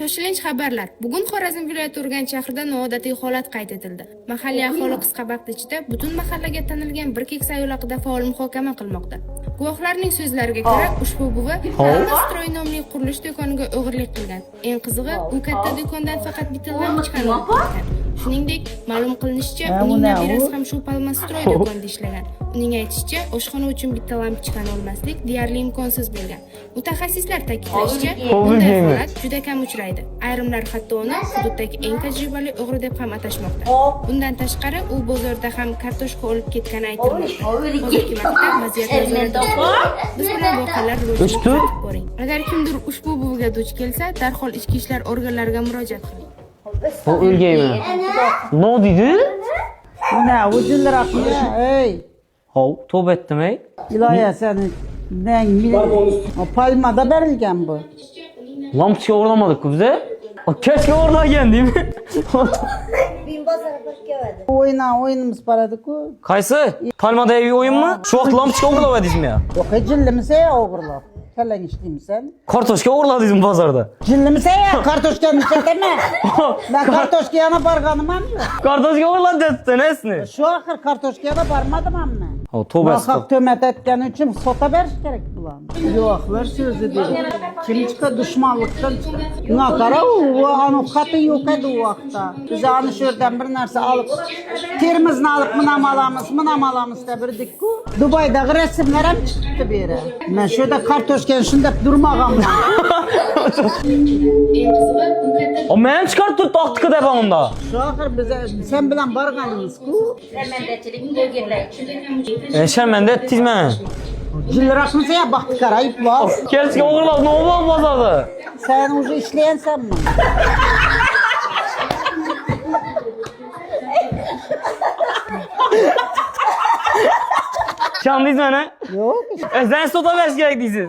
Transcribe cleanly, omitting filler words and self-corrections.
Shoshilinch xabarlar. Bugun Xorazm viloyati Urganch shahrida noodatiy holat qayd etildi. Mahalliy aholi qisqa vaqt ichida butun mahallaga tanilgan bir keksa ayol haqida faol muhokama qilmoqda. Guvohlarning so'zlariga ko'ra, ushbu buvi Almastroy nomli qurilish do'koniga o'g'irlik qilgan. Eng qizig'i, u katta do'kondan faqat bitta lampochkani olib ketgan. Shuningdek, ma'lum qilinishicha, uning nabirasi ham shu Palmastroy do'konida ishlagan. Uning aytishicha, oshxona uchun bitta lampochkani olmaslik deyarli imkonsiz bo'lgan. Mutaxassislar ta'kidlashicha, bunday holat juda kam uchraydi. Ayrimlar hatto uni hududdagi eng tajribali o'g'ri deb ham atashmoqda. Bundan tashqari, u bozorda ham kartoshka olib ketgani aytilmoqda. Hozirgi vaqtda vaziyat nazoratda. Biz bilan voqealar rivojlanib ko'ring. Agar kimdir ushbu buviga duch kelsa, darhol ichki ishlar organlariga murojaat qiling. O o'lgaymi? Ne dedi? Ne ucunlar akıyor ey. Hov, tövbe ettim ey. İlahi seni ne o palmada verilgen bu. Lampochka o'g'irlamadik bize. Keşke o'g'irlagan değil mi? Oyunumuz paradı ku. Qaysi? Palmadagi o'yinmi? Shu vaqt lampochka o'g'irladingizmi ya? Yok cillimse ya oğurlar. Kellen işliymişsen. Kartoshka o'g'irladingizmi bozorda? Cillimse ya kartoşkanın içeteme. Ben kartoşkayana barganım ama. Kartoshka o'g'irladi dedin esni. Şu ahir kartoşkayana barmadım ama. Hov, tövbe Muhakkak ettim. tömet etken için sota veriş gerek bulan. Yoklar sözü değil. Kim çıka düşmanlıktan çıka. Nakara o anukatı yok edi o vakta. Bize anı şuradan bir narsa alıp termizini alıp mınam alamız da bir dikku. Dubai'da resimlerim çıktı bir yere. Ben şurada kartoşken şundap durmağam. O menim çıkart tut taktıkı dep onda. Şu ahir bize sen bilen barganımız ku. Sen de tizmen. Cılrakmısa ya bak karayıp var. Keşke o'g'irlab ne oldu bozorda? Sen уже işleyen sen mi? Şandınız beni. Yok. Sen sota veriş gerek değilsiz.